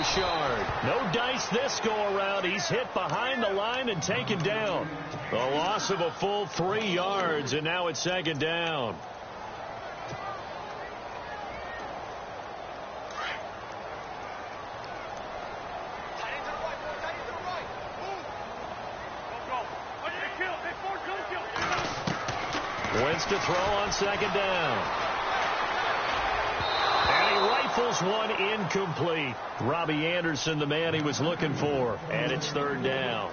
nice yard. No dice this go-around. He's hit behind the line and taken down. A loss of a full 3 yards, and now it's second down. Wins to throw on second down. And he rifles one incomplete. Robbie Anderson, the man he was looking for. And it's third down.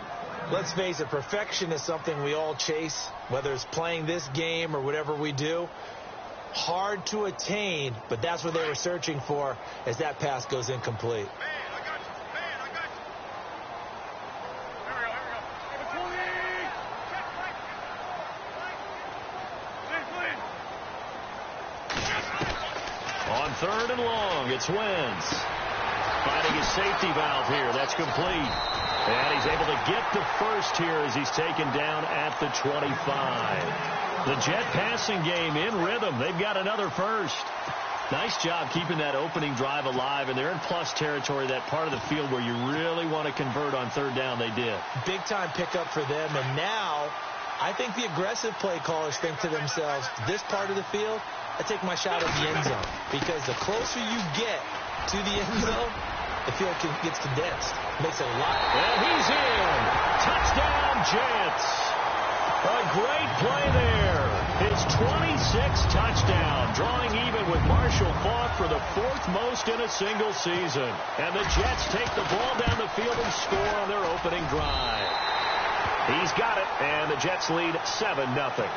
Let's face it, perfection is something we all chase, whether it's playing this game or whatever we do. Hard to attain, but that's what they were searching for as that pass goes incomplete. On third and long, it's Wentz. Finding his safety valve here. That's complete. And he's able to get the first here as he's taken down at the 25. The Jet passing game in rhythm. They've got another first. Nice job keeping that opening drive alive, and they're in plus territory, that part of the field where you really want to convert on third down. They did. Big-time pickup for them, and now I think the aggressive play callers think to themselves, this part of the field, I take my shot at the end zone, because the closer you get to the end zone, the field gets condensed. Makes it a lot. And he's in. Touchdown, Jets. A great play there. His 26th touchdown, drawing even with Marshall Faulk for the 4th most in a single season. And the Jets take the ball down the field and score on their opening drive. He's got it, and the Jets lead 7-0.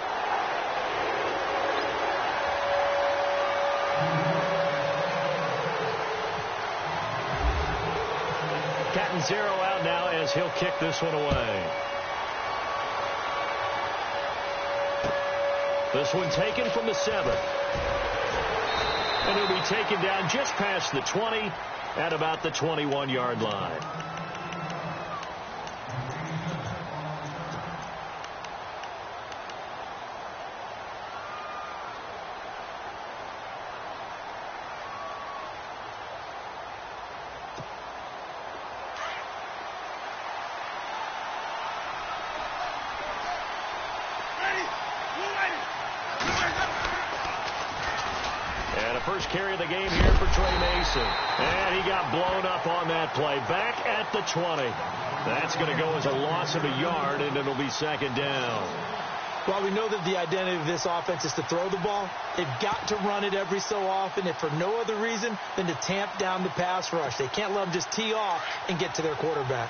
Cat and zero out now as he'll kick this one away. This one taken from the 7. And he'll be taken down just past the 20 at about the 21-yard line. First carry of the game here for Trey Mason. And he got blown up on that play. Back at the 20. That's going to go as a loss of a yard, and it'll be second down. While we know that the identity of this offense is to throw the ball, they've got to run it every so often, if for no other reason than to tamp down the pass rush. They can't let them just tee off and get to their quarterback.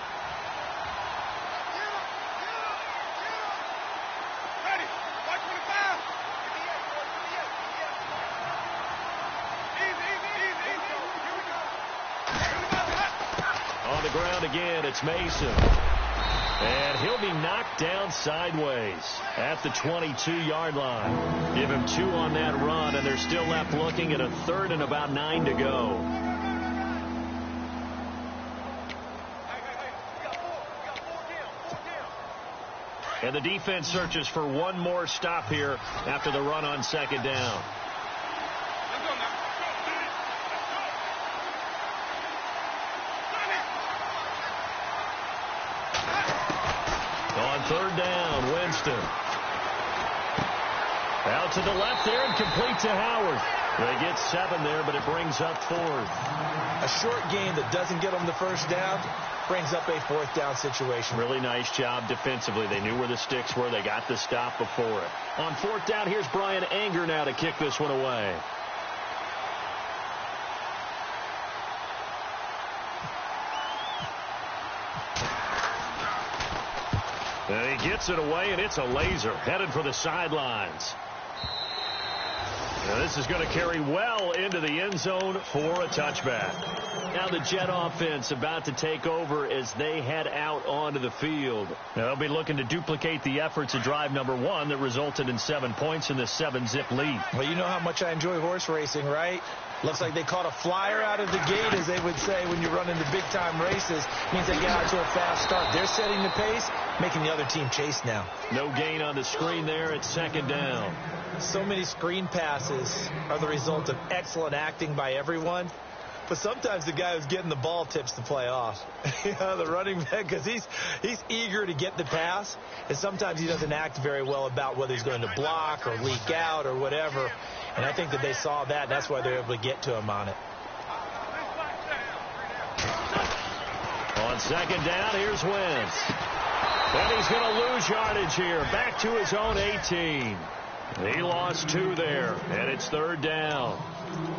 Again, it's Mason. And he'll be knocked down sideways at the 22-yard line. Give him 2 on that run, and they're still left looking at a 3rd and about 9 to go. And the defense searches for one more stop here after the run on second down. On third down, Winston. Out to the left there and complete to Howard. They get 7 there, but it brings up 4th. A short game that doesn't get them the first down brings up a 4th down situation. Really nice job defensively. They knew where the sticks were. They got the stop before it. On 4th down, here's Brian Anger now to kick this one away. And he gets it away, and it's a laser headed for the sidelines. Now this is going to carry well into the end zone for a touchback. Now the Jet offense about to take over as they head out onto the field. Now they'll be looking to duplicate the efforts of drive number 1 that resulted in 7 points in the 7-zip lead. Well, you know how much I enjoy horse racing, right? Looks like they caught a flyer out of the gate, as they would say when you're running the big-time races. Means they get out to a fast start. They're setting the pace, making the other team chase now. No gain on the screen there. It's second down. So many screen passes are the result of excellent acting by everyone. But sometimes the guy who's getting the ball tips the play off. The running back, because he's eager to get the pass, and sometimes he doesn't act very well about whether he's going to block or leak out or whatever. And I think that they saw that, and that's why they're able to get to him on it. On second down, here's Wentz. And he's going to lose yardage here. Back to his own 18. He lost 2 there, and it's third down.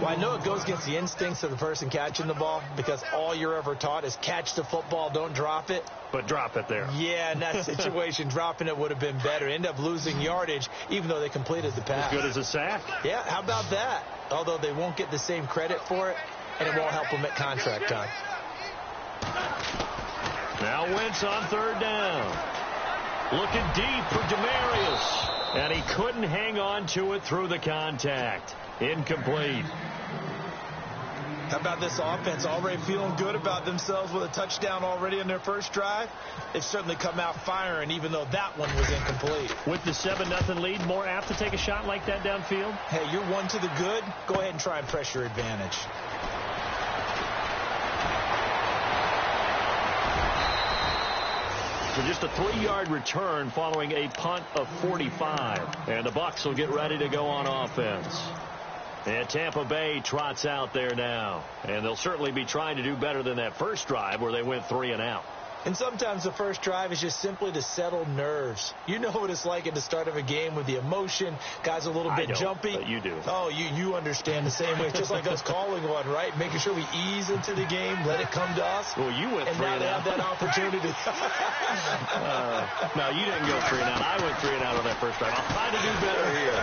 Well, I know it goes against the instincts of the person catching the ball because all you're ever taught is catch the football, don't drop it. But drop it there. Yeah, in that situation, dropping it would have been better. End up losing yardage, even though they completed the pass. As good as a sack. Yeah, how about that? Although they won't get the same credit for it, and it won't help them at contract time. Now Wentz on third down. Looking deep for Demarius. And he couldn't hang on to it through the contact. Incomplete. How about this offense already feeling good about themselves with a touchdown already in their first drive? They've certainly come out firing, even though that one was incomplete. With the 7-0 lead, more apt to take a shot like that downfield? Hey, you're one to the good. Go ahead and try and press your advantage. So just a 3-yard return following a punt of 45. And the Bucs will get ready to go on offense. And Tampa Bay trots out there now. And they'll certainly be trying to do better than that first drive where they went 3 and out. And sometimes the first drive is just simply to settle nerves. You know what it's like at the start of a game with the emotion. Guys a little bit jumpy. But you do. Oh, you understand the same way. It's just like us calling one, right? Making sure we ease into the game, let it come to us. Well, you went 3 and out. And now they have that opportunity. No, you didn't go 3 and out. I went 3 and out on that first drive. I'll try to do better here.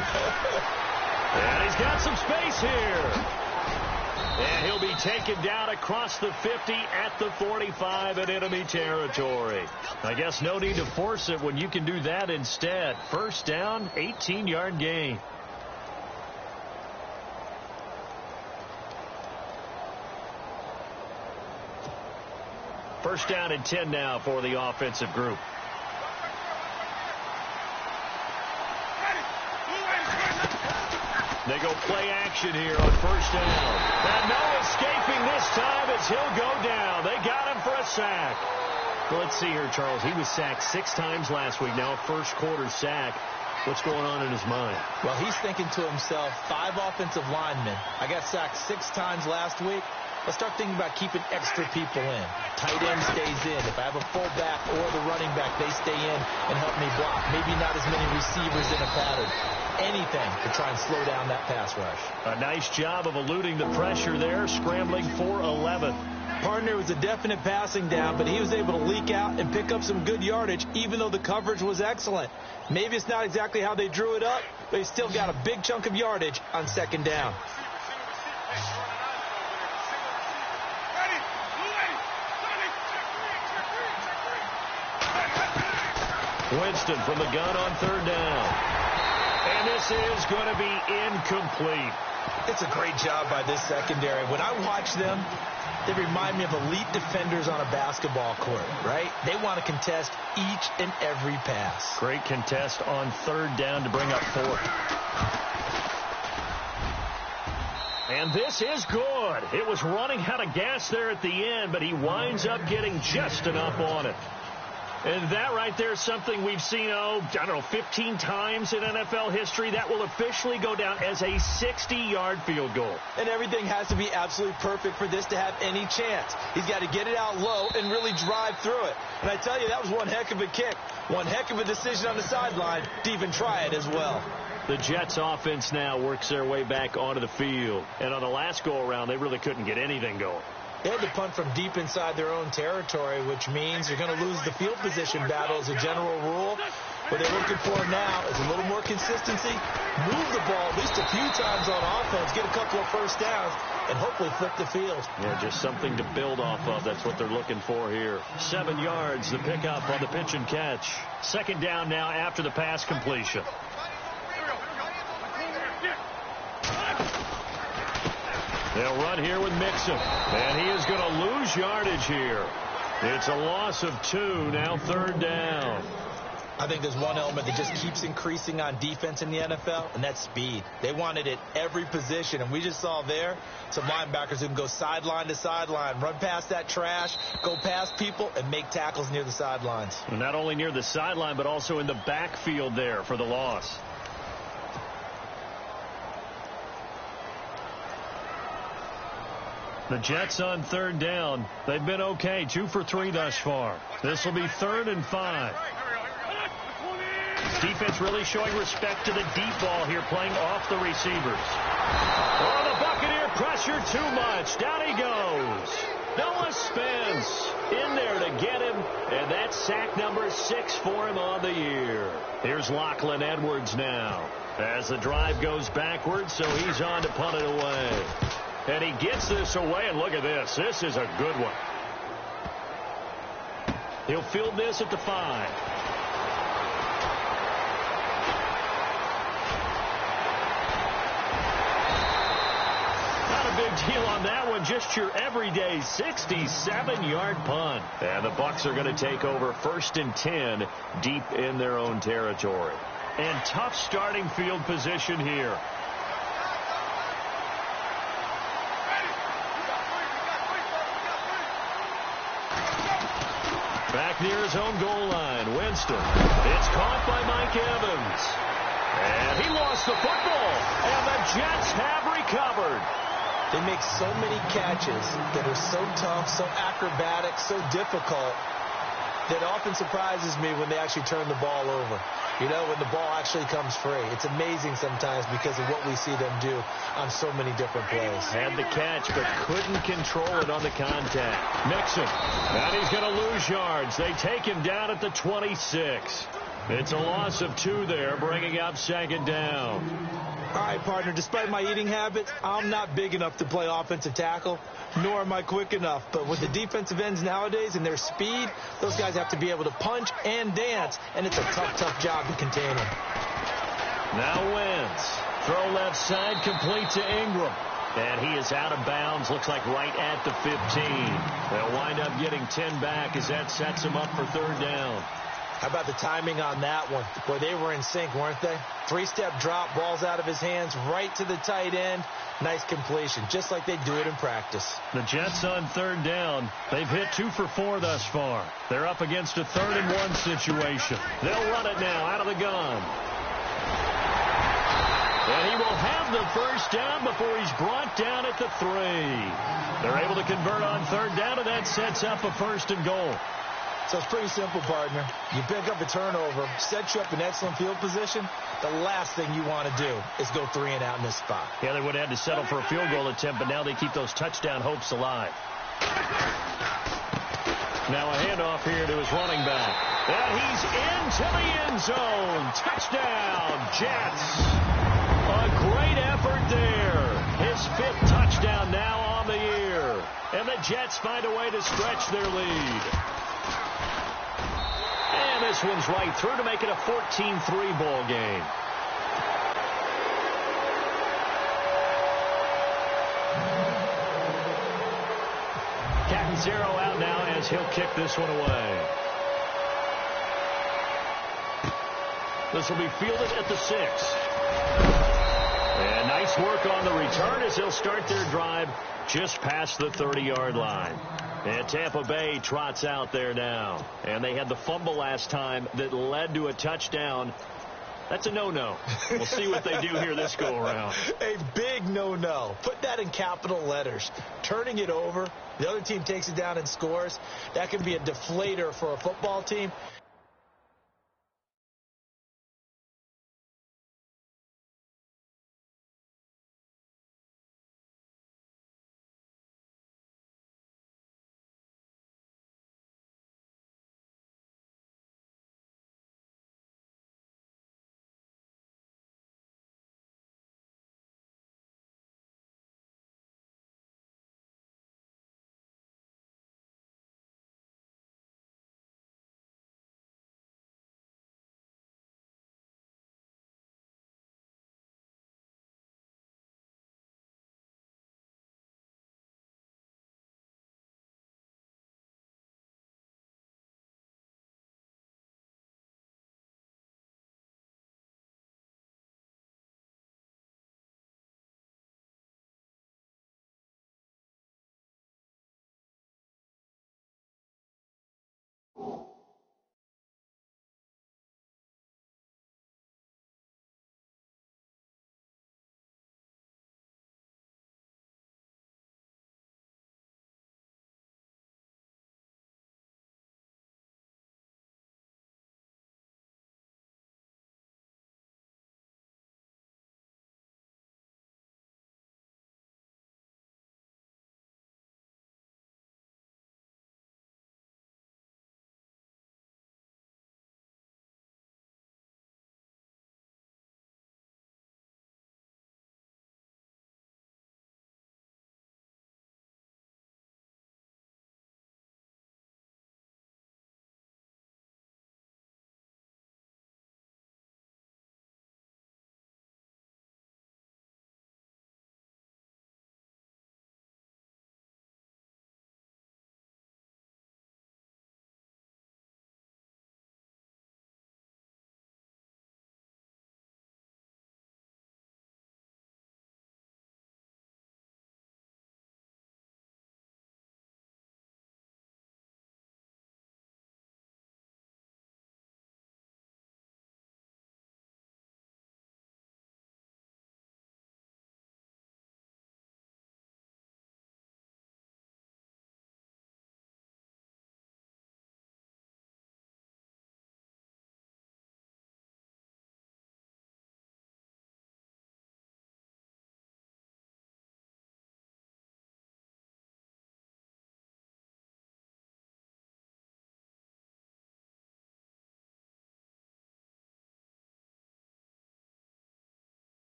And he's got some space here. And he'll be taken down across the 50 at the 45 in enemy territory. I guess no need to force it when you can do that instead. First down, 18-yard gain. First down and 10 now for the offensive group. They go play action here on first down. And no escaping this time as he'll go down. They got him for a sack. Well, let's see here, Charles. He was sacked 6 times last week. Now a first-quarter sack. What's going on in his mind? Well, he's thinking to himself, 5 offensive linemen. I got sacked 6 times last week. Let's start thinking about keeping extra people in. Tight end stays in. If I have a fullback or the running back, they stay in and help me block. Maybe not as many receivers in a pattern. Anything to try and slow down that pass rush. A nice job of eluding the pressure there, scrambling for 11. Partner was a definite passing down, but he was able to leak out and pick up some good yardage, even though the coverage was excellent. Maybe it's not exactly how they drew it up, but he still got a big chunk of yardage on second down. Winston from the gun on third down. And this is going to be incomplete. It's a great job by this secondary. When I watch them, they remind me of elite defenders on a basketball court, right? They want to contest each and every pass. Great contest on third down to bring up 4th. And this is good. It was running out of gas there at the end, but he winds up getting just enough on it. And that right there is something we've seen, 15 times in NFL history. That will officially go down as a 60-yard field goal. And everything has to be absolutely perfect for this to have any chance. He's got to get it out low and really drive through it. And I tell you, that was one heck of a kick. One heck of a decision on the sideline to even try it as well. The Jets offense now works their way back onto the field. And on the last go-around, they really couldn't get anything going. They had to punt from deep inside their own territory, which means you're going to lose the field position battle as a general rule. What they're looking for now is a little more consistency, move the ball at least a few times on offense, get a couple of first downs, and hopefully flip the field. Yeah, just something to build off of. That's what they're looking for here. 7 yards, the pickup on the pitch and catch. Second down now after the pass completion. They'll run here with Mixon, and he is going to lose yardage here. It's a loss of 2, now third down. I think there's one element that just keeps increasing on defense in the NFL, and that's speed. They want it at every position, and we just saw there some linebackers who can go sideline to sideline, run past that trash, go past people, and make tackles near the sidelines. And not only near the sideline, but also in the backfield there for the loss. The Jets on third down. They've been okay, 2 for 3 thus far. This will be 3rd and 5. Defense really showing respect to the deep ball here, playing off the receivers. Oh, the Buccaneer pressure too much. Down he goes. Noah Spence in there to get him, and that's sack number 6 for him on the year. Here's Lachlan Edwards now as the drive goes backwards, so he's on to punt it away. And he gets this away, and look at this. This is a good one. He'll field this at the 5. Big deal on that one. Just your everyday 67-yard punt. And the Bucs are going to take over 1st and 10 deep in their own territory. And tough starting field position here. Back near his own goal line, Winston. It's caught by Mike Evans. And he lost the football. And the Jets have recovered. They make so many catches that are so tough, so acrobatic, so difficult, that often surprises me when they actually turn the ball over. You know, when the ball actually comes free. It's amazing sometimes because of what we see them do on so many different plays. Had the catch, but couldn't control it on the contact. Mixon. Now he's going to lose yards. They take him down at the 26. It's a loss of 2 there, bringing up 2nd down. All right, partner, despite my eating habits, I'm not big enough to play offensive tackle, nor am I quick enough. But with the defensive ends nowadays and their speed, those guys have to be able to punch and dance, and it's a tough, tough job to contain them. Now Wentz. Throw left side, complete to Ingram. And he is out of bounds, looks like right at the 15. They'll wind up getting 10 back as that sets him up for 3rd down. How about the timing on that one? Boy, they were in sync, weren't they? 3-step drop, balls out of his hands, right to the tight end. Nice completion, just like they do it in practice. The Jets on 3rd down. They've hit 2 for 4 thus far. They're up against a 3rd and 1 situation. They'll run it now out of the gun. And he will have the 1st down before he's brought down at the 3. They're able to convert on 3rd down, and that sets up a 1st and goal. So it's pretty simple, partner. You pick up a turnover, set you up in excellent field position. The last thing you want to do is go 3 and out in this spot. Yeah, they would have had to settle for a field goal attempt, but now they keep those touchdown hopes alive. Now a handoff here to his running back. And he's into the end zone. Touchdown, Jets. A great effort there. His 5th touchdown now on the year. And the Jets find a way to stretch their lead. And this one's right through to make it a 14-3 ball game. Catanzaro out now as he'll kick this one away. This will be fielded at the 6. And nice work on the return as they'll start their drive just past the 30-yard line. And Tampa Bay trots out there now. And they had the fumble last time that led to a touchdown. That's a no-no. We'll see what they do here this go-around. A big no-no. Put that in capital letters. Turning it over, the other team takes it down and scores. That can be a deflator for a football team.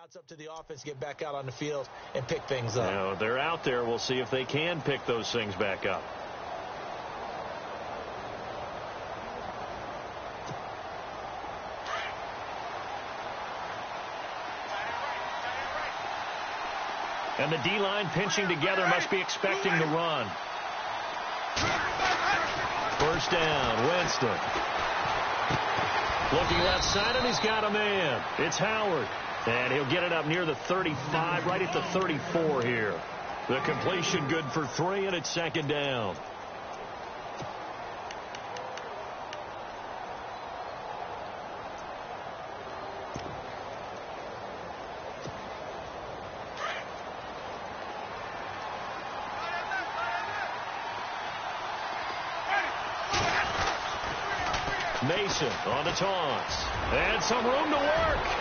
Now it's up to the offense to get back out on the field and pick things up. Now they're out there. We'll see if they can pick those things back up. And the D-line pinching together must be expecting the run. First down, Winston. Looking left side, and he's got a man. It's Howard. And he'll get it up near the 35, right at the 34 here. The completion good for 3, and it's second down. Mason on the toss. And some room to work.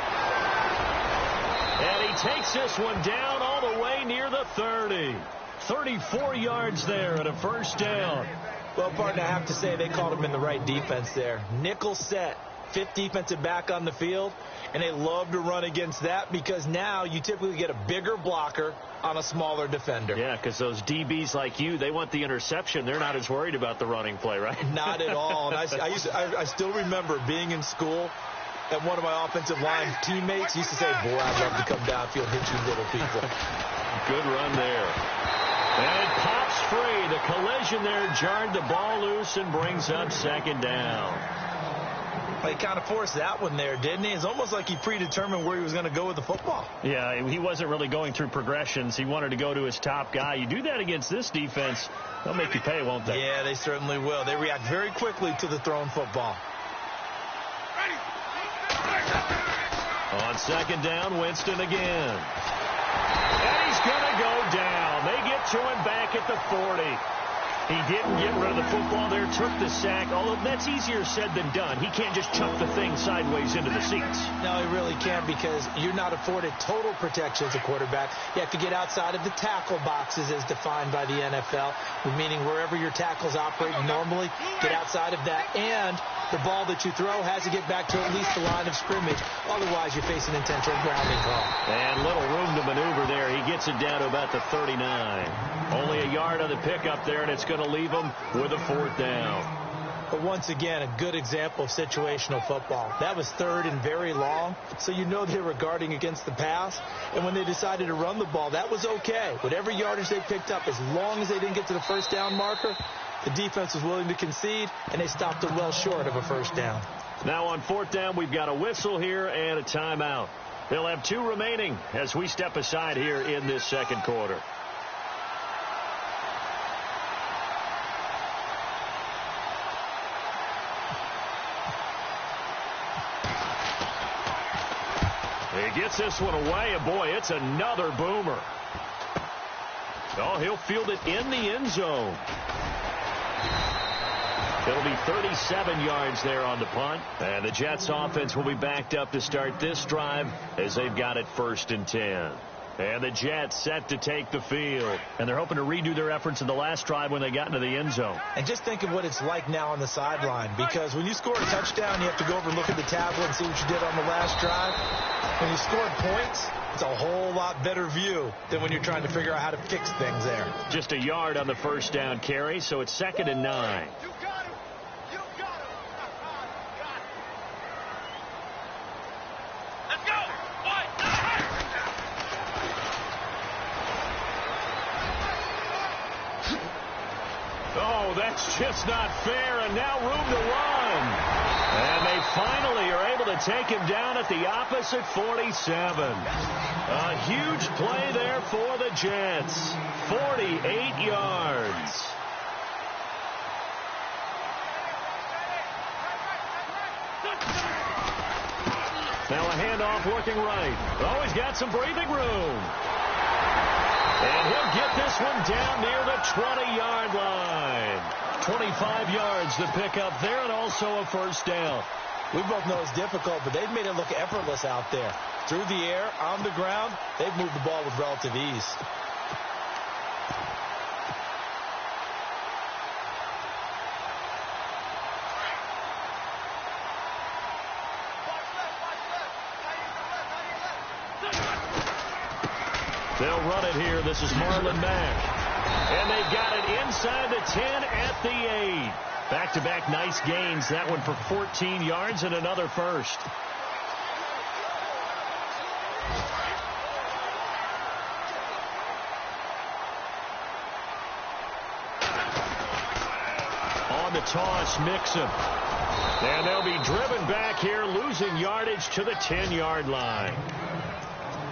And he takes this one down all the way near the 30. 34 yards there at a first down. Well, partner, I have to say they called him in the right defense there. Nickel set, 5th defensive back on the field, and they love to run against that because now you typically get a bigger blocker on a smaller defender. Yeah, because those DBs like you, they want the interception. They're not as worried about the running play, right? Not at all. And I still remember being in school, and one of my offensive line teammates used to say, boy, I'd love to come downfield and hit you little people. Good run there. And it pops free. The collision there jarred the ball loose and brings up second down. He kind of forced that one there, didn't he? It's almost like he predetermined where he was going to go with the football. Yeah, he wasn't really going through progressions. He wanted to go to his top guy. You do that against this defense, they'll make you pay, won't they? Yeah, they certainly will. They react very quickly to the thrown football. On second down, Winston again. And he's going to go down. They get to him back at the 40. He didn't get rid of the football there, took the sack, although that's easier said than done. He can't just chuck the thing sideways into the seats. No, he really can't because you're not afforded total protection as a quarterback. You have to get outside of the tackle boxes as defined by the NFL, meaning wherever your tackles operate normally, get outside of that. And the ball that you throw has to get back to at least the line of scrimmage. Otherwise, you face an intentional grounding call. And little room to maneuver there. He gets it down to about the 39. Only a yard on the pickup there, and it's going to leave him with a 4th down. But once again, a good example of situational football. That was 3rd and very long, so you know they were guarding against the pass. And when they decided to run the ball, that was okay. Whatever yardage they picked up, as long as they didn't get to the first down marker, the defense was willing to concede, and they stopped it well short of a first down. Now on 4th down, we've got a whistle here and a timeout. They'll have 2 remaining as we step aside here in this second quarter. He gets this one away, and boy, it's another boomer. Oh, he'll field it in the end zone. It'll be 37 yards there on the punt. And the Jets offense will be backed up to start this drive as they've got it 1st and 10. And the Jets set to take the field. And they're hoping to redo their efforts in the last drive when they got into the end zone. And just think of what it's like now on the sideline. Because when you score a touchdown, you have to go over and look at the tablet and see what you did on the last drive. When you scored points, it's a whole lot better view than when you're trying to figure out how to fix things there. Just a yard on the first down carry, so it's 2nd and 9. Oh, that's just not fair, and now room to run. And they finally are able to take him down at the opposite 47. A huge play there for the Jets. 48 yards. Now a handoff working right. Oh, he's got some breathing room. And he'll get this one down near the 20-yard line. 25 yards to pick up there, and also a first down. We both know it's difficult, but they've made it look effortless out there. Through the air, on the ground, they've moved the ball with relative ease. They'll run it here. This is Marlon Mack. And they've got it inside the 10 at the 8. Back-to-back nice gains. That one for 14 yards and another first. On the toss, Mixon. And they'll be driven back here, losing yardage to the 10-yard line.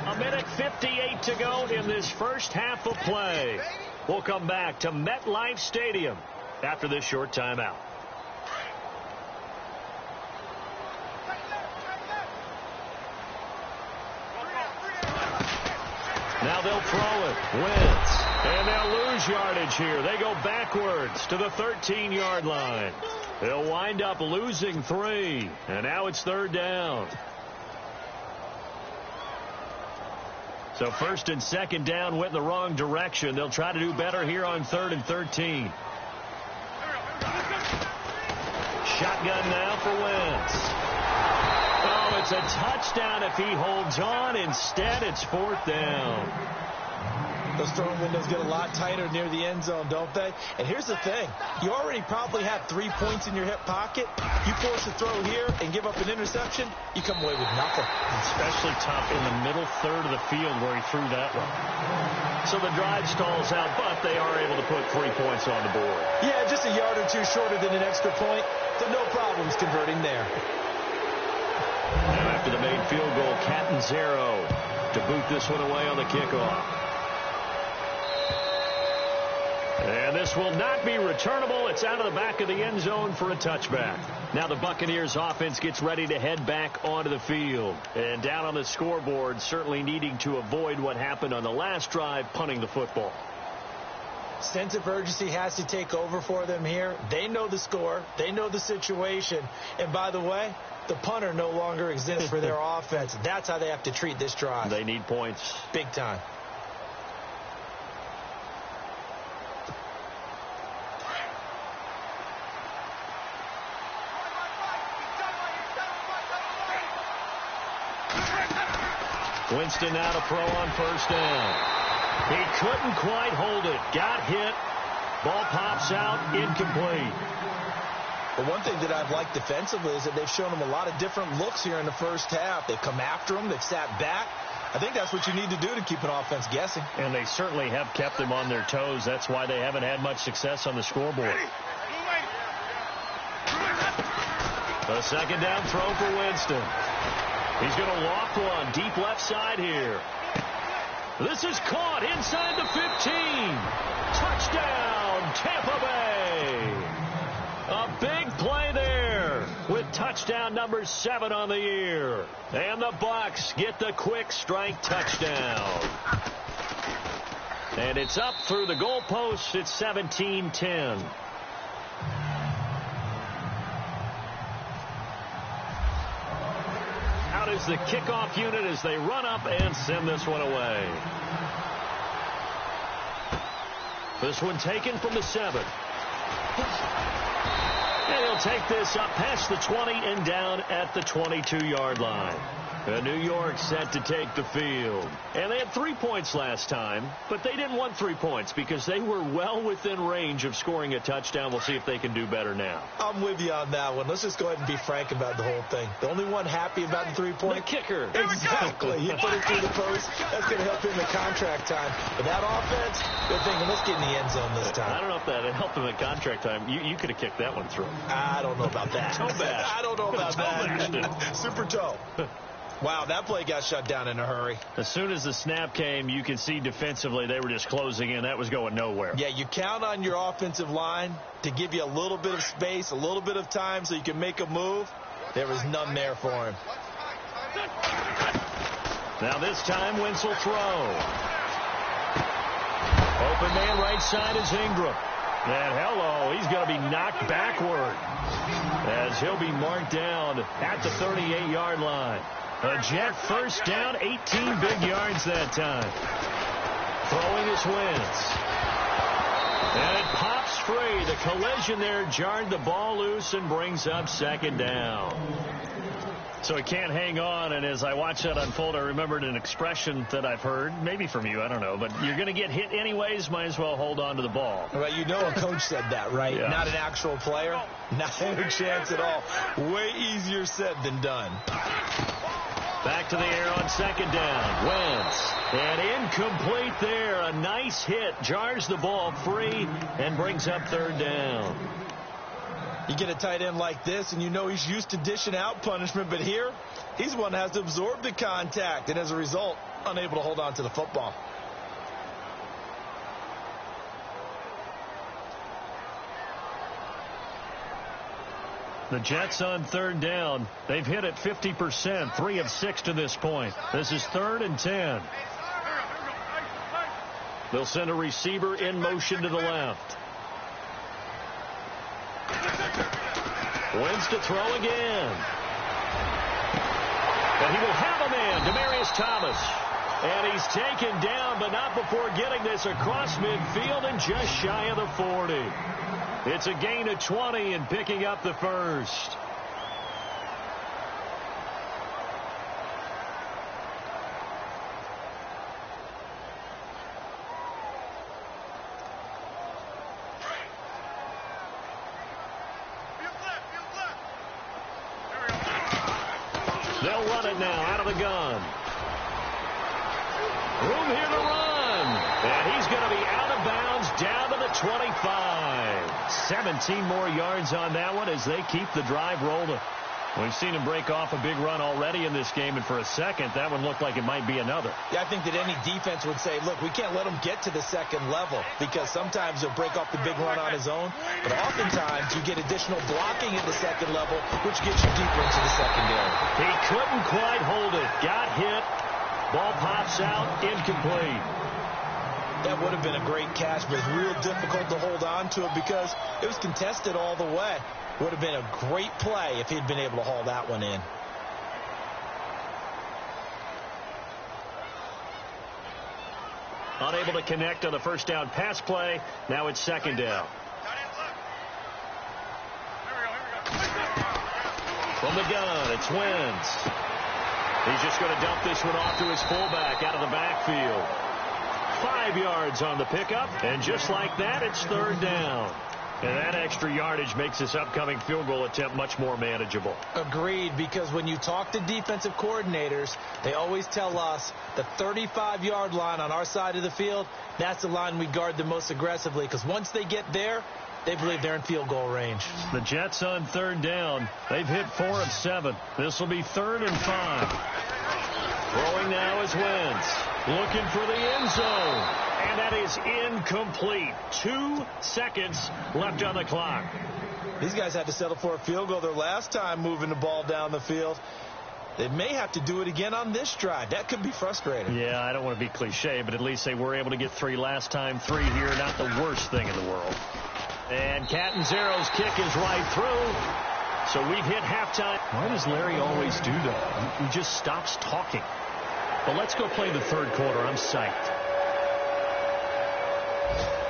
A minute 58 to go in this first half of play. We'll come back to MetLife Stadium after this short timeout. Now they'll throw it. Wentz. And they'll lose yardage here. They go backwards to the 13-yard line. They'll wind up losing 3. And now it's third down. So first and second down went in the wrong direction. They'll try to do better here on 3rd and 13. Shotgun now for Wentz. Oh, it's a touchdown if he holds on. Instead, it's 4th down. Those throwing windows get a lot tighter near the end zone, don't they? And here's the thing. You already probably have 3 points in your hip pocket. You force a throw here and give up an interception, you come away with nothing. Especially tough in the middle third of the field where he threw that one. So the drive stalls out, but they are able to put 3 points on the board. Yeah, just a yard or two shorter than an extra point. So no problems converting there. Now after the made field goal, Catanzaro to boot this one away on the kickoff. And this will not be returnable. It's out of the back of the end zone for a touchback. Now the Buccaneers offense gets ready to head back onto the field. And down on the scoreboard, certainly needing to avoid what happened on the last drive, punting the football. Sense of urgency has to take over for them here. They know the score. They know the situation. And by the way, the punter no longer exists for their offense. That's how they have to treat this drive. They need points. Big time. Winston now to throw on first down. He couldn't quite hold it. Got hit. Ball pops out. Incomplete. But one thing that I've liked defensively is that they've shown them a lot of different looks here in the first half. They've come after them. They've sat back. I think that's what you need to do to keep an offense guessing. And they certainly have kept them on their toes. That's why they haven't had much success on the scoreboard. A second down throw for Winston. He's going to walk one deep left side here. This is caught inside the 15. Touchdown, Tampa Bay. A big play there with touchdown number 7 on the year. And the Bucs get the quick strike touchdown. And it's up through the goalpost. It's 17-10. Out is the kickoff unit as they run up and send this one away. This one taken from the 7. And he'll take this up past the 20 and down at the 22-yard line. New York set to take the field. And they had 3 points last time, but they didn't want 3 points because they were well within range of scoring a touchdown. We'll see if they can do better now. I'm with you on that one. Let's just go ahead and be frank about the whole thing. The only one happy about the 3-point? The kicker. Exactly. He put it through the post. That's going to help him in contract time. But that offense, they're thinking, let's get in the end zone this time. I don't know if that helped him at contract time. You could have kicked that one through. I don't know about that. Toe bash. I don't know about that. Super toe. Wow, that play got shut down in a hurry. As soon as the snap came, you could see defensively they were just closing in. That was going nowhere. Yeah, you count on your offensive line to give you a little bit of space, a little bit of time so you can make a move. There was none there for him. Now this time, Wentz will throw. Open man right side is Ingram. And hello, he's going to be knocked backward as he'll be marked down at the 38-yard line. A Jet first down, 18 big yards that time. Throwing is Wentz. And it pops free. The collision there jarred the ball loose and brings up second down. So he can't hang on, and as I watch that unfold, I remembered an expression that I've heard, maybe from you, I don't know, but you're going to get hit anyways, might as well hold on to the ball. Well, you know a coach said that, right? Yeah. Not an actual player. Not a chance at all. Way easier said than done. Back to the air on second down. Wentz. And incomplete there. A nice hit. Jars the ball free and brings up third down. You get a tight end like this, and you know he's used to dishing out punishment, but here, he's one that has to absorb the contact, and as a result, unable to hold on to the football. The Jets on third down. They've hit it 50%, 3 of 6 to this point. This is 3rd and 10. They'll send a receiver in motion to the left. Wins to throw again. And he will have a man, Demaryius Thomas. And he's taken down, but not before getting this across midfield and just shy of the 40. It's a gain of 20 and picking up the first. They'll run it now out of the gun. Room here to run. And he's going to be out of bounds down to the 25. 17 more yards on that one as they keep the drive rolling. We've seen him break off a big run already in this game, and for a second, that one looked like it might be another. Yeah, I think that any defense would say, look, we can't let him get to the second level because sometimes he'll break off the big run on his own, but oftentimes you get additional blocking at the second level, which gets you deeper into the secondary. He couldn't quite hold it. Got hit. Ball pops out. Incomplete. That would have been a great catch, but it's real difficult to hold on to it because it was contested all the way. Would have been a great play if he'd been able to haul that one in. Unable to connect on the first down pass play. Now it's second down. From the gun, it's Wentz. He's just going to dump this one off to his fullback out of the backfield. 5 yards on the pickup, and just like that, it's third down. And that extra yardage makes this upcoming field goal attempt much more manageable. Agreed, because when you talk to defensive coordinators, they always tell us the 35-yard line on our side of the field, that's the line we guard the most aggressively, because once they get there, they believe they're in field goal range. The Jets on third down. They've hit 4 of 7. This will be 3rd and 5. Throwing now is Wentz. Looking for the end zone. And that is incomplete. 2 seconds left on the clock. These guys had to settle for a field goal their last time moving the ball down the field. They may have to do it again on this drive. That could be frustrating. Yeah, I don't want to be cliche, but at least they were able to get 3 last time. 3 here, not the worst thing in the world. And Catanzaro's kick is right through. So we've hit halftime. Why does Larry always do that? He just stops talking. But let's go play the third quarter. I'm psyched.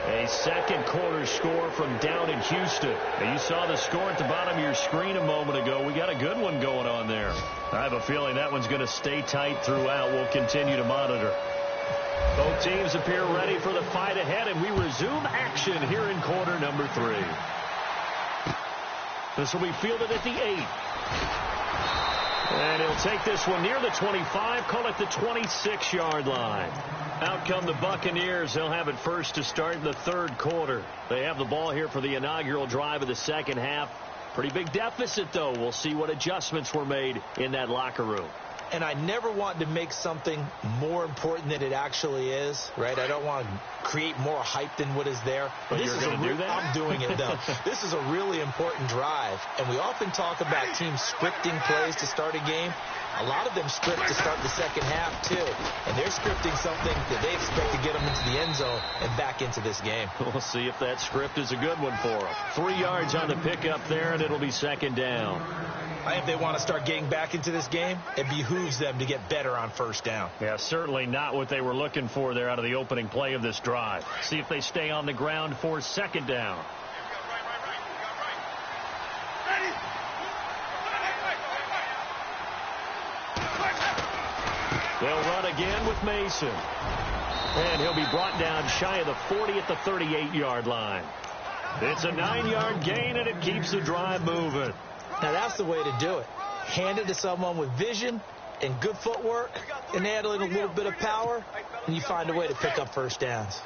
A second quarter score from down in Houston. Now, you saw the score at the bottom of your screen a moment ago. We got a good one going on there. I have a feeling that one's going to stay tight throughout. We'll continue to monitor. Both teams appear ready for the fight ahead, and we resume action here in quarter number 3. This will be fielded at the 8. And he'll take this one near the 25, call it the 26-yard line. Out come the Buccaneers. They'll have it first to start the third quarter. They have the ball here for the inaugural drive of the second half. Pretty big deficit, though. We'll see what adjustments were made in that locker room. And I never want to make something more important than it actually is, right? I don't want to create more hype than what is there. But you're going to do that? I'm doing it, though. This is a really important drive, and we often talk about teams scripting plays to start a game. A lot of them script to start the second half, too. And they're scripting something that they expect to get them into the end zone and back into this game. We'll see if that script is a good one for them. 3 yards on the pickup there, and it'll be second down. I think if they want to start getting back into this game, it behooves them to get better on first down. Yeah, certainly not what they were looking for there out of the opening play of this drive. See if they stay on the ground for second down. They'll run again with Mason. And he'll be brought down shy of the 40 at the 38-yard line. It's a 9-yard gain, and it keeps the drive moving. Now, that's the way to do it. Hand it to someone with vision and good footwork, and add in a little bit of power, and you find a way to pick up first downs.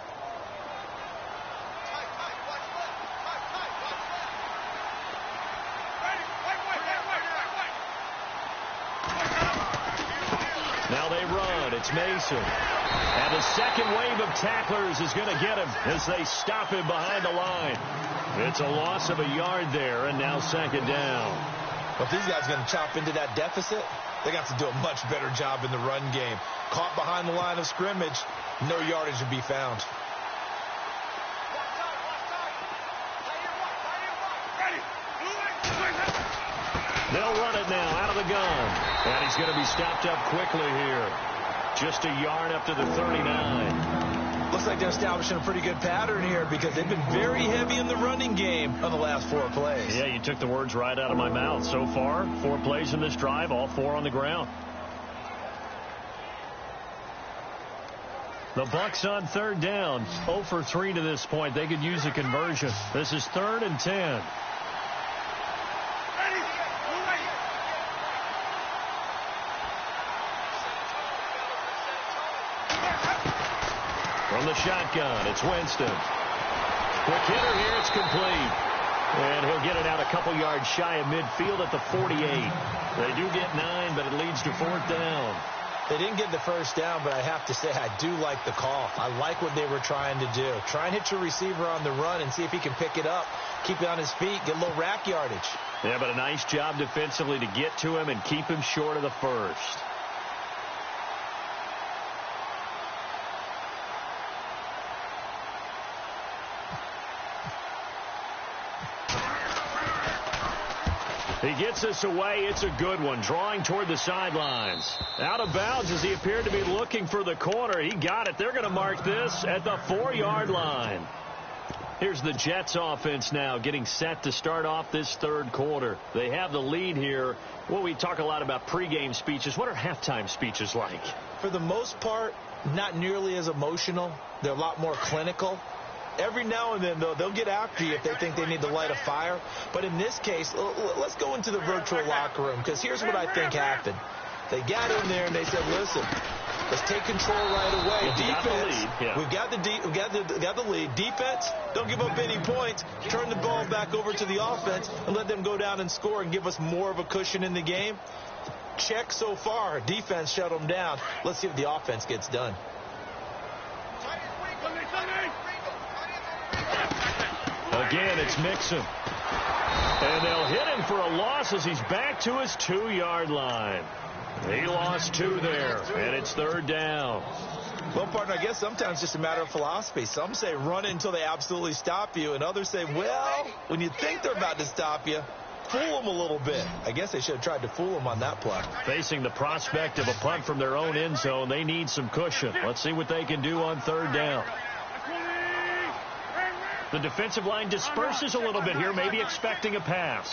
Now they run. It's Mason. And the second wave of tacklers is going to get him as they stop him behind the line. It's a loss of a yard there, and now second down. Well, if these guys are going to chop into that deficit, they got to do a much better job in the run game. Caught behind the line of scrimmage, no yardage to be found. They'll run it now out of the gun. And he's going to be stopped up quickly here. Just a yard up to the 39. Looks like they're establishing a pretty good pattern here because they've been very heavy in the running game on the last 4 plays. Yeah, you took the words right out of my mouth. So far, 4 plays in this drive, all 4 on the ground. The Bucs on third down. 0 for 3 to this point. They could use a conversion. This is 3rd and 10. From the shotgun, it's Winston. Quick hitter here, it's complete. And he'll get it out a couple yards shy of midfield at the 48. They do get 9, but it leads to 4th down. They didn't get the first down, but I have to say I do like the call. I like what they were trying to do. Try and hit your receiver on the run and see if he can pick it up, keep it on his feet, get a little rack yardage. Yeah, but a nice job defensively to get to him and keep him short of the first. He gets us away. It's a good one. Drawing toward the sidelines. Out of bounds as he appeared to be looking for the corner. He got it. They're going to mark this at the 4-yard line. Here's the Jets offense now getting set to start off this third quarter. They have the lead here. Well, we talk a lot about pregame speeches. What are halftime speeches like? For the most part, not nearly as emotional. They're a lot more clinical. Every now and then, though, they'll get after you if they think they need to light a fire. But in this case, let's go into the virtual locker room, because here's what I think happened. They got in there and they said, listen, let's take control right away. Defense, we've got the lead. Defense, don't give up any points. Turn the ball back over to the offense and let them go down and score and give us more of a cushion in the game. Check so far. Defense shut them down. Let's see if the offense gets done. Again, it's Mixon. And they'll hit him for a loss as he's back to his 2-yard line. He lost 2 there, and it's 3rd down. Well, partner, I guess sometimes it's just a matter of philosophy. Some say run until they absolutely stop you, and others say, well, when you think they're about to stop you, fool them a little bit. I guess they should have tried to fool them on that play. Facing the prospect of a punt from their own end zone, they need some cushion. Let's see what they can do on 3rd down. The defensive line disperses a little bit here, maybe expecting a pass.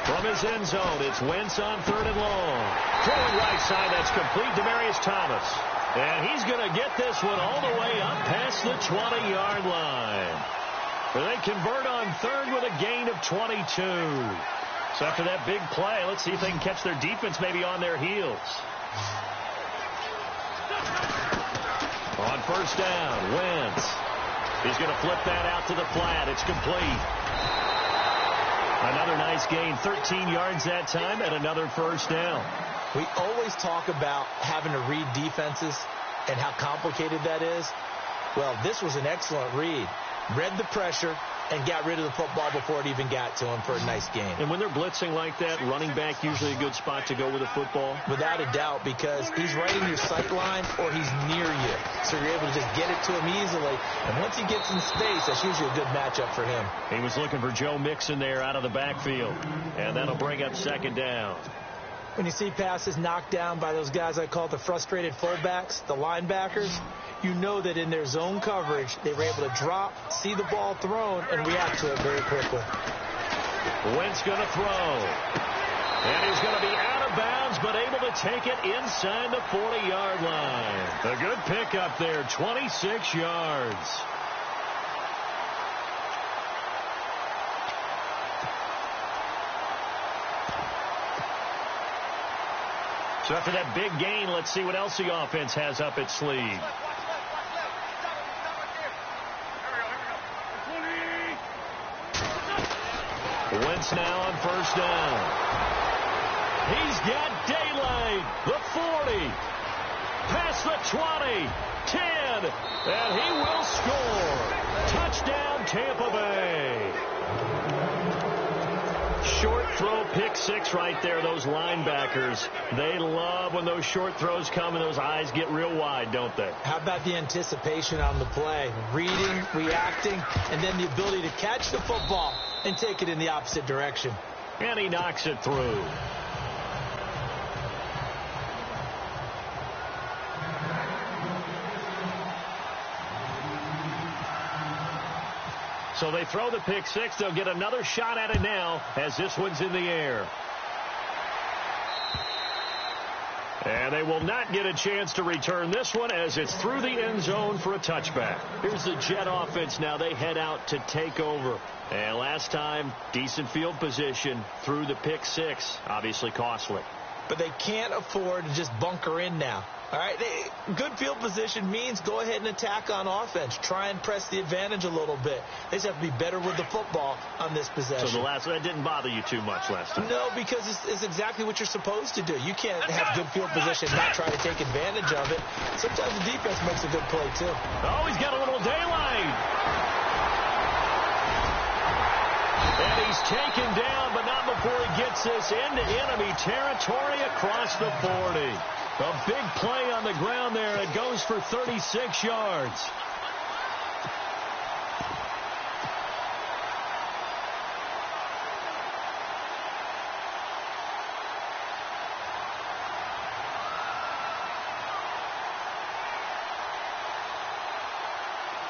From his end zone, it's Wentz on 3rd and long. Throwing right side, that's complete. Demaryius Thomas. And he's going to get this one all the way up past the 20-yard line. They convert on 3rd with a gain of 22. So after that big play, let's see if they can catch their defense maybe on their heels. On 1st down, Wentz. He's going to flip that out to the flat. It's complete. Another nice gain, 13 yards that time, and another 1st down. We always talk about having to read defenses and how complicated that is. Well, this was an excellent read. Read the pressure and got rid of the football before it even got to him for a nice game. And when they're blitzing like that, running back usually a good spot to go with the football? Without a doubt, because he's right in your sight line or he's near you. So you're able to just get it to him easily. And once he gets in space, that's usually a good matchup for him. He was looking for Joe Mixon there out of the backfield. And that'll bring up 2nd down. When you see passes knocked down by those guys I call the frustrated fullbacks, the linebackers, you know that in their zone coverage, they were able to drop, see the ball thrown, and react to it very quickly. Wentz going to throw. And he's going to be out of downs, but able to take it inside the 40-yard line. A good pickup there, 26 yards. So after that big gain, let's see what else the offense has up its sleeve. Wentz now on first down. He's got daylight. The 40. Past the 20. 10. And he will score. Touchdown, Tampa Bay. Short throw, pick six right there. Those linebackers, they love when those short throws come and those eyes get real wide, don't they? How about the anticipation on the play? Reading, reacting, and then the ability to catch the football and take it in the opposite direction. And he knocks it through. So they throw the pick six. They'll get another shot at it now as this one's in the air. And they will not get a chance to return this one as it's through the end zone for a touchback. Here's the Jet offense now. They head out to take over. And last time, decent field position through the pick six. Obviously costly. But they can't afford to just bunker in now. All right, good field position means go ahead and attack on offense. Try and press the advantage a little bit. They just have to be better with the football on this possession. So the last one, that didn't bother you too much last time? No, because it's exactly what you're supposed to do. You can't have good field position and not try to take advantage of it. Sometimes the defense makes a good play, too. Oh, he's got a little daylight. And he's taken down, but not before he gets this into enemy territory across the 40. A big play on the ground there. It goes for 36 yards.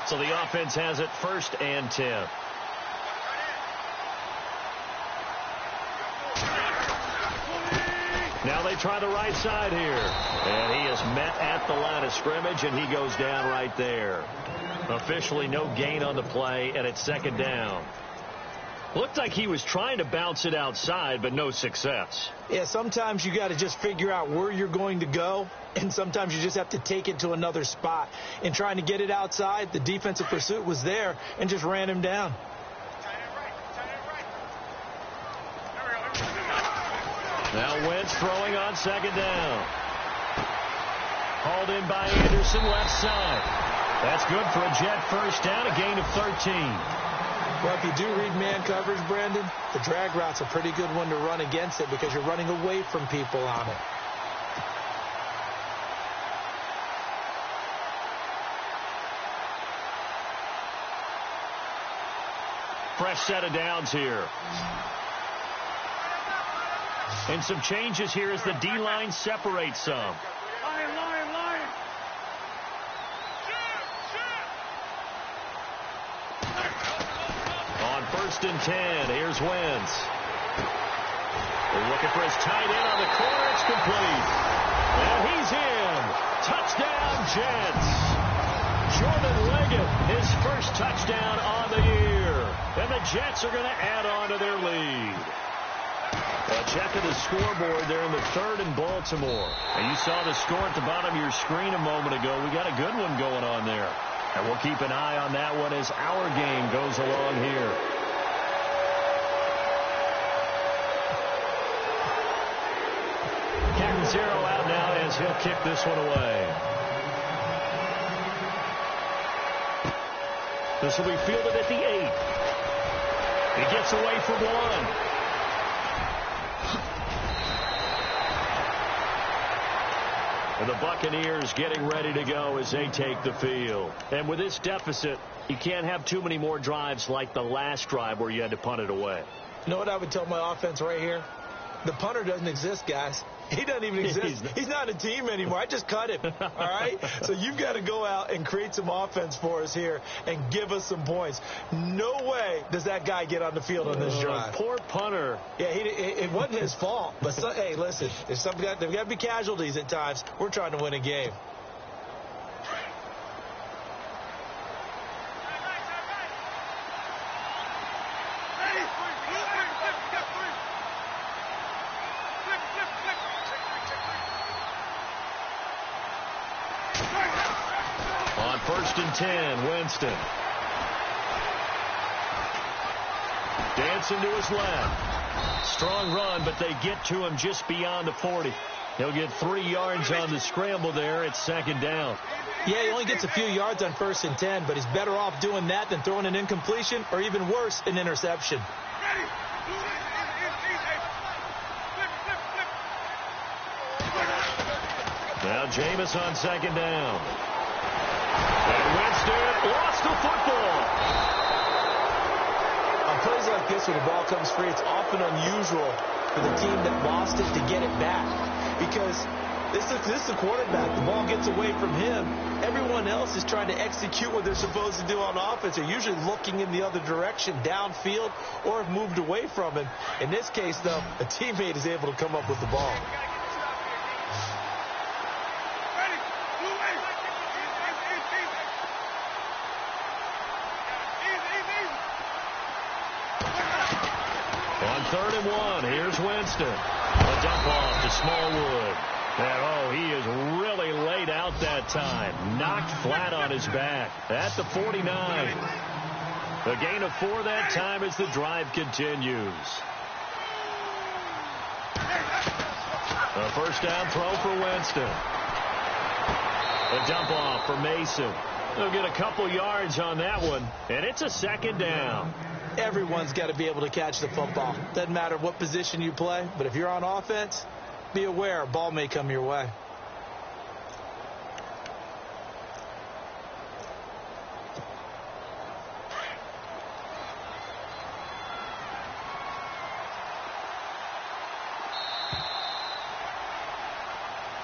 So the offense has it 1st and 10. Now they try the right side here. And he is met at the line of scrimmage, and he goes down right there. Officially no gain on the play, and it's 2nd down. Looked like he was trying to bounce it outside, but no success. Yeah, sometimes you got to just figure out where you're going to go, and sometimes you just have to take it to another spot. In trying to get it outside, the defensive pursuit was there and just ran him down. Now Wentz throwing on 2nd down. Hauled in by Anderson, left side. That's good for a Jet 1st down, a gain of 13. Well, if you do read man coverage, Brandon, the drag route's a pretty good one to run against it because you're running away from people on it. Fresh set of downs here. And some changes here as the D-line separates some. On 1st and 10, here's Wentz. They're looking for his tight end on the corner. It's complete. And he's in. Touchdown, Jets. Jordan Leggett, his 1st touchdown on the year. And the Jets are going to add on to their lead. Checking the scoreboard there in the 3rd in Baltimore. And you saw the score at the bottom of your screen a moment ago. We got a good one going on there. And we'll keep an eye on that one as our game goes along here. Catanzaro out now as he'll kick this one away. This will be fielded at the 8. He gets away from one. And the Buccaneers getting ready to go as they take the field. And with this deficit, you can't have too many more drives like the last drive where you had to punt it away. You know what I would tell my offense right here? The punter doesn't exist, guys. He doesn't even exist. He's not a team anymore. I just cut him, all right? So you've got to go out and create some offense for us here and give us some points. No way does that guy get on the field on this drive. Poor punter. Yeah, it wasn't his fault. But, hey, listen, there's got to be casualties at times. We're trying to win a game. On 1st and 10, Winston. Dancing to his left. Strong run, but they get to him just beyond the 40. He'll get 3 yards on the scramble there. It's 2nd down. Yeah, he only gets a few yards on 1st and 10, but he's better off doing that than throwing an incompletion or even worse, an interception. Now Jameis on 2nd down. And Winston lost the football. On plays like this, when the ball comes free, it's often unusual for the team that lost it to get it back. Because this is the quarterback. The ball gets away from him. Everyone else is trying to execute what they're supposed to do on offense. They're usually looking in the other direction, downfield, or have moved away from him. In this case, though, a teammate is able to come up with the ball. On 3rd and 1, here's Winston. A dump off to Smallwood. And, he is really laid out that time. Knocked flat on his back at the 49. A gain of 4 that time as the drive continues. A 1st down throw for Winston. A dump off for Mason. They'll get a couple yards on that one, and it's a 2nd down. Everyone's got to be able to catch the football. Doesn't matter what position you play, but if you're on offense, be aware a ball may come your way.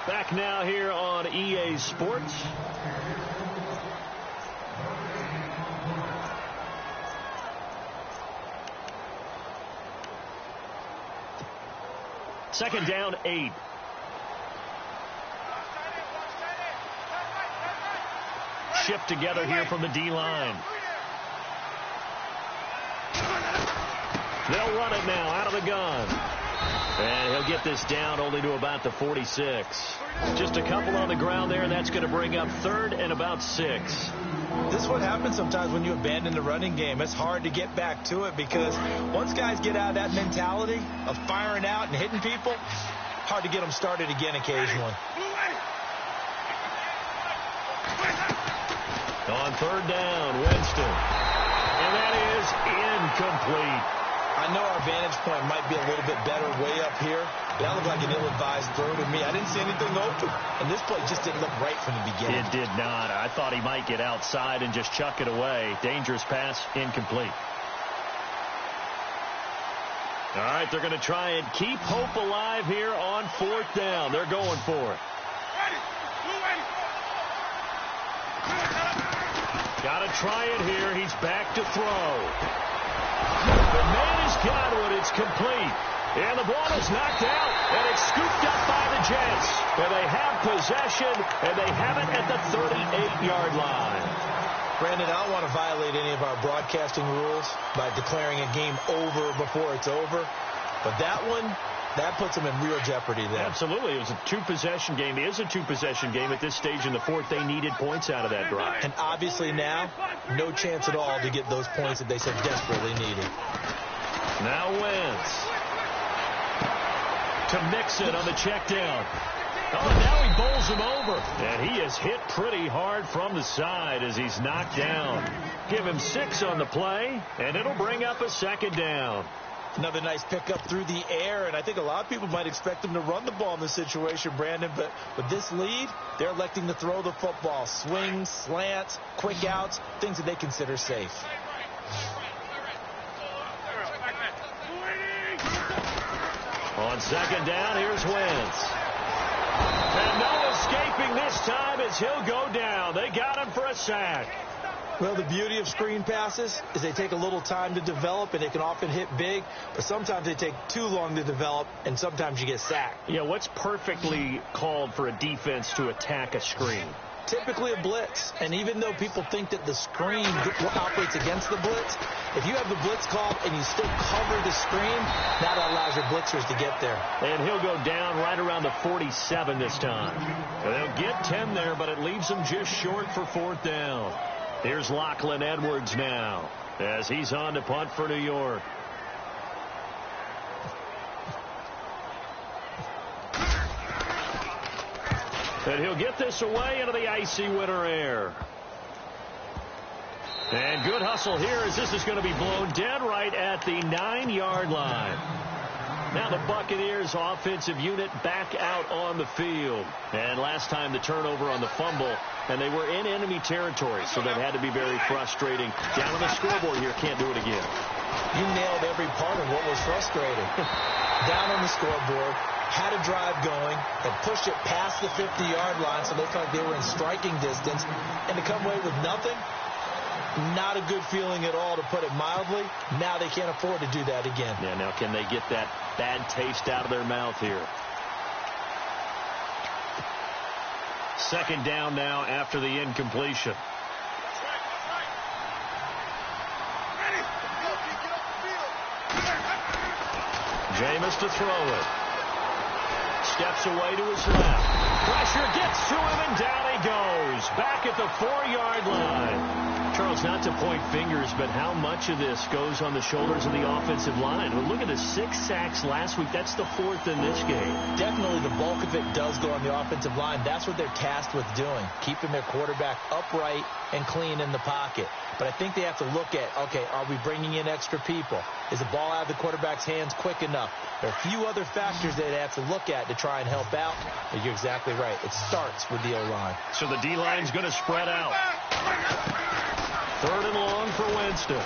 Back now here on EA Sports. Second down, 8. Shift together here from the D-line. They'll run it now out of the gun. And he'll get this down only to about the 46. Just a couple on the ground there, and that's going to bring up 3rd and about 6. This is what happens sometimes when you abandon the running game. It's hard to get back to it because once guys get out of that mentality of firing out and hitting people, hard to get them started again occasionally. On 3rd down, Winston. And that is incomplete. I know our vantage point might be a little bit better way up here, but that looked like an ill-advised throw to me. I didn't see anything open, and this play just didn't look right from the beginning. It did not. I thought he might get outside and just chuck it away. Dangerous pass, incomplete. All right, they're going to try and keep hope alive here on 4th down. They're going for it. Got to try it here. He's back to throw. The man has got it. It's complete. And the ball is knocked out, and it's scooped up by the Jets. And they have possession, and they have it at the 38-yard line. Brandon, I don't want to violate any of our broadcasting rules by declaring a game over before it's over. But that one, that puts them in real jeopardy there. Absolutely. It was a 2-possession game. It is a 2-possession game at this stage in the 4th. They needed points out of that drive. And obviously now, no chance at all to get those points that they so desperately needed. Now Wentz. To Mixon on the check down. Oh, now he bowls him over. And he is hit pretty hard from the side as he's knocked down. Give him 6 on the play, and it'll bring up a 2nd down. Another nice pickup through the air, and I think a lot of people might expect him to run the ball in this situation, Brandon, but with this lead, they're electing to throw the football. Swings, slants, quick outs, things that they consider safe. On On second down, here's Wentz. And no escaping this time as he'll go down. They got him for a sack. Well, the beauty of screen passes is they take a little time to develop, and they can often hit big, but sometimes they take too long to develop, and sometimes you get sacked. Yeah, what's perfectly called for a defense to attack a screen? Typically a blitz, and even though people think that the screen operates against the blitz, if you have the blitz called and you still cover the screen, that allows your blitzers to get there. And he'll go down right around the 47 this time. They'll get 10 there, but it leaves them just short for fourth down. Here's Lachlan Edwards now as he's on to punt for New York. And he'll get this away into the icy winter air. And good hustle here as this is going to be blown dead right at the 9-yard line. Now the Buccaneers offensive unit back out on the field. And last time the turnover on the fumble, and they were in enemy territory, so that had to be very frustrating. Down on the scoreboard here, can't do it again. You nailed every part of what was frustrating. Down on the scoreboard, had a drive going, and pushed it past the 50-yard line, so they looked like they were in striking distance, and to come away with nothing, not a good feeling at all, to put it mildly. Now they can't afford to do that again. Yeah, now can they get that bad taste out of their mouth here? Second down now after the incompletion. Jameis to throw it. Steps away to his left. Pressure gets to him, and down he goes. Back at the 4-yard line. Charles, not to point fingers, but how much of this goes on the shoulders of the offensive line? Well, look at the 6 sacks last week. That's the 4th in this game. Definitely the bulk of it does go on the offensive line. That's what they're tasked with doing, keeping their quarterback upright and clean in the pocket. But I think they have to look at, okay, are we bringing in extra people? Is the ball out of the quarterback's hands quick enough? There are a few other factors that they have to look at to try and help out. But you're exactly right. It starts with the O-line. So the D-line's going to spread out. 3rd and long for Winston.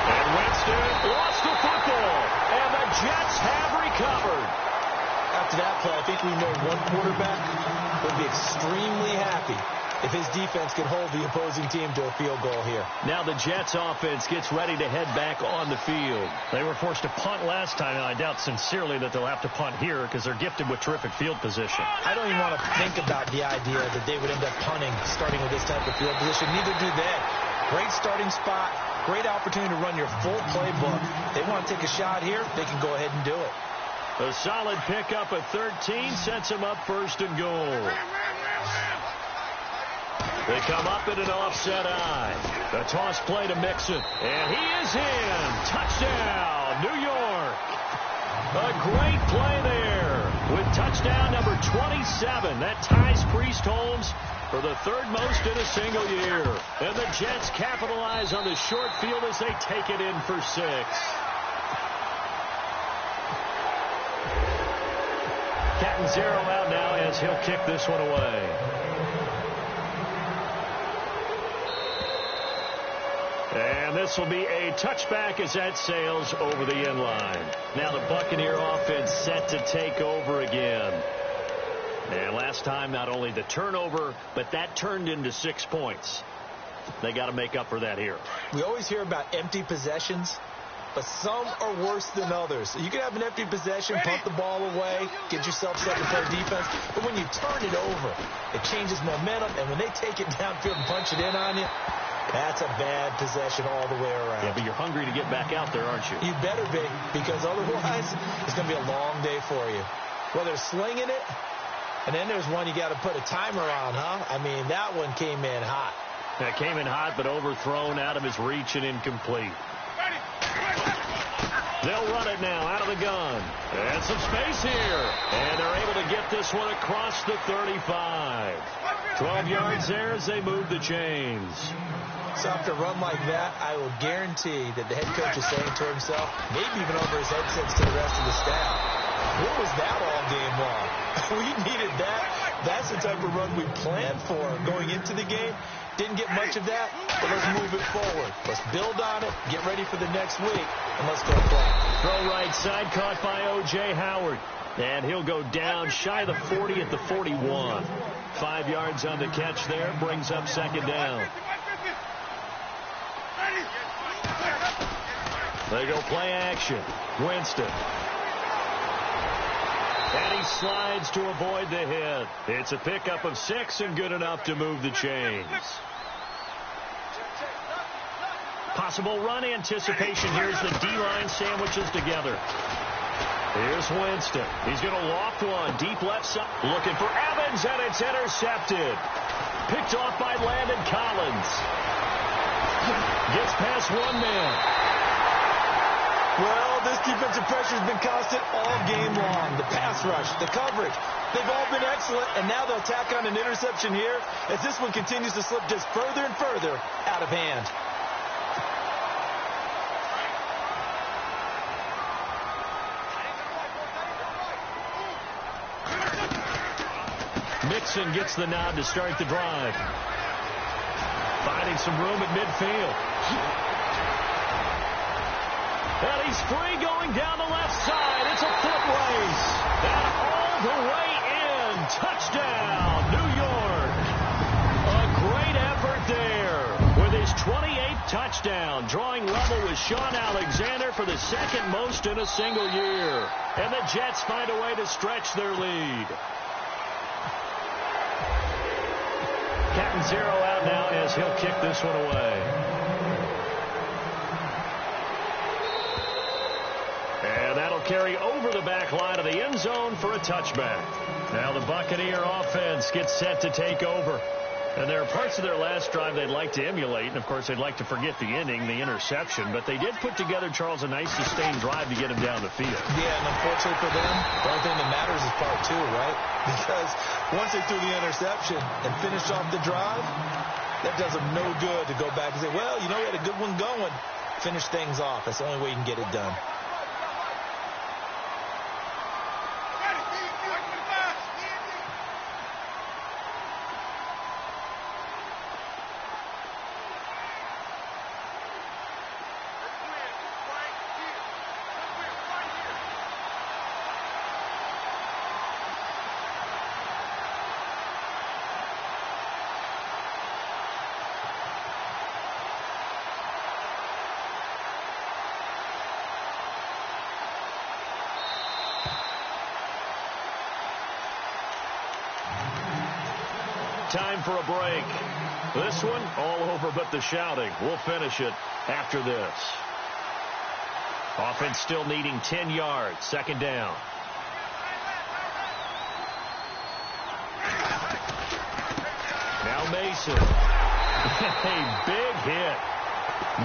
And Winston lost the football. And the Jets have recovered. After that play, I think we know one quarterback would be extremely happy if his defense could hold the opposing team to a field goal here. Now the Jets offense gets ready to head back on the field. They were forced to punt last time, and I doubt sincerely that they'll have to punt here because they're gifted with terrific field position. I don't even want to think about the idea that they would end up punting starting with this type of field position. Neither do they. Great starting spot, great opportunity to run your full playbook. They want to take a shot here, they can go ahead and do it. A solid pickup at 13 sets them up 1st and goal. They come up in an offset eye. The toss play to Mixon. And he is in. Touchdown, New York. A great play there with touchdown number 27. That ties Priest Holmes for the 3rd most in a single year. And the Jets capitalize on the short field as they take it in for 6. Cat 0 out now as he'll kick this one away. And this will be a touchback as that sails over the end line. Now the Buccaneer offense set to take over again. And last time, not only the turnover, but that turned into 6 points. They got to make up for that here. We always hear about empty possessions, but some are worse than others. You can have an empty possession, punt the ball away, get yourself set to play defense. But when you turn it over, it changes momentum. And when they take it downfield and punch it in on you, that's a bad possession all the way around. Yeah, but you're hungry to get back out there, aren't you? You better be, because otherwise it's going to be a long day for you. Whether it's slinging it, and then there's one you got to put a timer on, huh? I mean, that one came in hot. That came in hot, but overthrown, out of his reach, and incomplete. They'll run it now out of the gun. And some space here. And they're able to get this one across the 35. 12 yards there as they move the chains. So after a run like that, I will guarantee that the head coach is saying to himself, maybe even over his headsets to the rest of the staff, what was that all game long? We needed that. That's the type of run we planned for going into the game. Didn't get much of that, but let's move it forward. Let's build on it, get ready for the next week, and let's go play. Throw right side, caught by O.J. Howard. And he'll go down shy of the 40 at the 41. 5 yards on the catch there, brings up second down. They go play action. Winston. And he slides to avoid the hit. It's a pickup of 6 and good enough to move the chains. Possible run anticipation. Here's the D-line sandwiches together. Here's Winston. He's going to loft one. Deep left side. Looking for Evans, and it's intercepted. Picked off by Landon Collins. Gets past one man. Well, this defensive pressure has been constant all game long. The pass rush, the coverage, they've all been excellent, and now they'll tack on an interception here as this one continues to slip just further and further out of hand. Mixon gets the nod to start the drive. Finding some room at midfield. And he's free going down the left side. It's a foot race. And all the way in. Touchdown, New York. A great effort there with his 28th touchdown, drawing level with Sean Alexander for the second most in a single year. And the Jets find a way to stretch their lead. Captain Zero out now as he'll kick this one away. And that'll carry over the back line of the end zone for a touchback. Now the Buccaneer offense gets set to take over. And there are parts of their last drive they'd like to emulate. And, of course, they'd like to forget the inning, the interception. But they did put together, Charles, a nice sustained drive to get him down the field. Yeah, and unfortunately for them, the only thing that matters is part 2, right? Because once they threw the interception and finished off the drive, that does them no good to go back and say, well, you know, we had a good one going. Finish things off. That's the only way you can get it done. Time for a break. This one, all over but the shouting. We'll finish it after this. Offense still needing 10 yards. Second down. Now Mason. A big hit.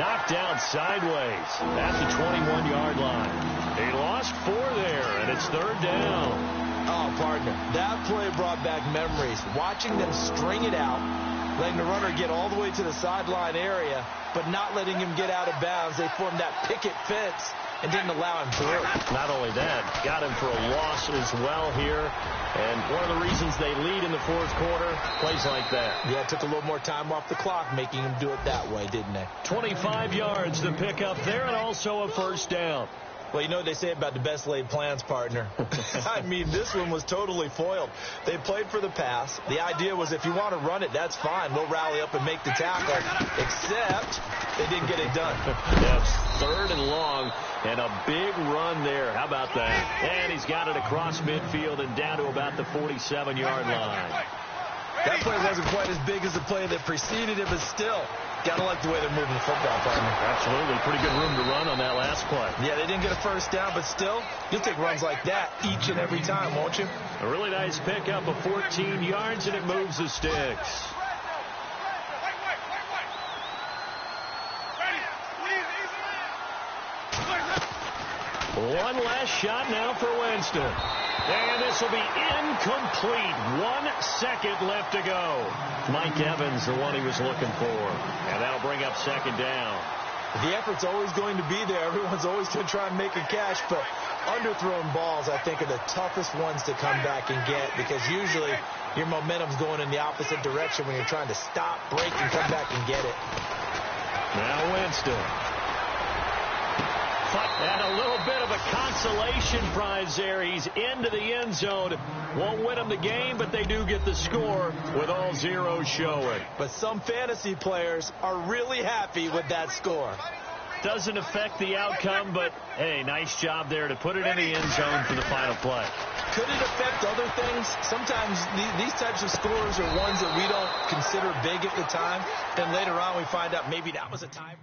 Knocked down sideways at the 21-yard line. He lost 4 there, and it's third down. Oh, partner, that play brought back memories. Watching them string it out, letting the runner get all the way to the sideline area, but not letting him get out of bounds. They formed that picket fence and didn't allow him through. Not only that, got him for a loss as well here. And one of the reasons they lead in the fourth quarter, plays like that. Yeah, it took a little more time off the clock, making him do it that way, didn't they? 25 yards to pick up there, and also a first down. Well, you know what they say about the best laid plans, partner. I mean, this one was totally foiled. They played for the pass. The idea was if you want to run it, that's fine. We'll rally up and make the tackle. Except they didn't get it done. Yes, third and long, and a big run there. How about that? And he's got it across midfield and down to about the 47-yard line. That play wasn't quite as big as the play that preceded it, but still, gotta like the way they're moving the football, partner. Absolutely. Pretty good room to run on that last play. Yeah, they didn't get a first down, but still, you'll take runs like that each and every time, won't you? A really nice pickup of 14 yards, and it moves the sticks. One last shot now for Winston. And this will be incomplete. 1 second left to go. Mike Evans, the one he was looking for. And that'll bring up second down. The effort's always going to be there. Everyone's always going to try and make a catch, but underthrown balls, I think, are the toughest ones to come back and get because usually your momentum's going in the opposite direction when you're trying to stop, break, and come back and get it. Now Winston. And a little bit of a consolation prize there. He's into the end zone. Won't win them the game, but they do get the score with all zeros showing. But some fantasy players are really happy with that score. Doesn't affect the outcome, but, hey, nice job there to put it in the end zone for the final play. Could it affect other things? Sometimes these types of scores are ones that we don't consider big at the time. Then later on we find out maybe that was a time.